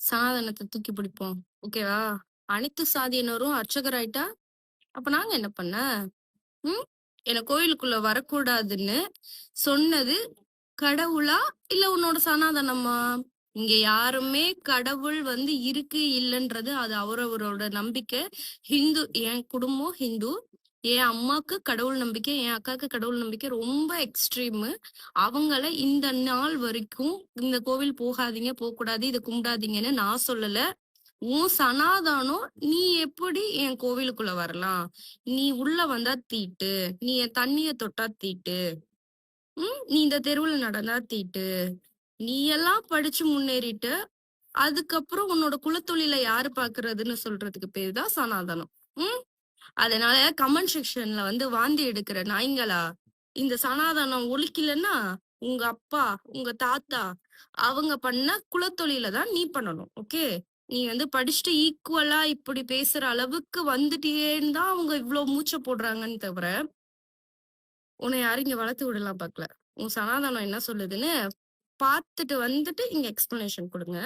சனாதனத்த தூக்கி பிடிப்போம். ஓகேவா? அனைத்து சாதியினரும் அர்ச்சகராயிட்டா, அப்ப நாங்க என்ன பண்ண? ம்? என்ன கோயிலுக்குள்ள வரக்கூடாதுன்னு சொன்னது கடவுளா? இல்ல உன்னோட சனாதனமா? இங்க யாருமே கடவுள் இருக்கு, இல்லன்றது அது அவரவரோட நம்பிக்கை. என் குடும்பம் ஹிந்து. என் அம்மாக்கு கடவுள் நம்பிக்கை, என் அக்காக்கு கடவுள் நம்பிக்கை ரொம்ப எக்ஸ்ட்ரீமு. அவங்கள இந்த நாள் வரைக்கும் இந்த கோவில் போகாதீங்க, போக்கூடாது, இத கும்பிடாதீங்கன்னு நான் சொல்லல. உன் சனாதானம் நீ எப்படி என் கோவிலுக்குள்ள வரலாம்? நீ உள்ள வந்தா தீட்டு. நீ என் தண்ணிய தொட்டா தீட்டு. நீ இந்த தெருவுல நடந்தா தீட்டு. நீ எல்லாம் படிச்சு முன்னேறிட்ட. அதுக்கப்புறம் உன்னோட குலத்தொழில யாரு பாக்குறதுன்னு சொல்றதுக்கு பேரு தான் சனாதனம். ம் அதனால கமெண்ட் செக்ஷன்ல வாந்தி எடுக்கிற நாய்ங்களா, இந்த சனாதனம் ஒழிக்கலன்னா உங்க அப்பா, உங்க தாத்தா அவங்க பண்ண குலத்தொழில தான் நீ பண்ணணும். ஓகே? நீ படிச்சுட்டு ஈக்குவலா இப்படி பேசுற அளவுக்கு வந்துட்டியேன்னு தான் அவங்க இவ்ளோ மூச்ச போடுறாங்கன்னு தவிர, உன்னை யாரும் இங்க வளர்த்து விடலாம் பாக்கல. உன் சனாதனம் என்ன சொல்லுதுன்னு பாத்துட்டு இங்க எக்ஸ்பிளனேஷன் கொடுங்க.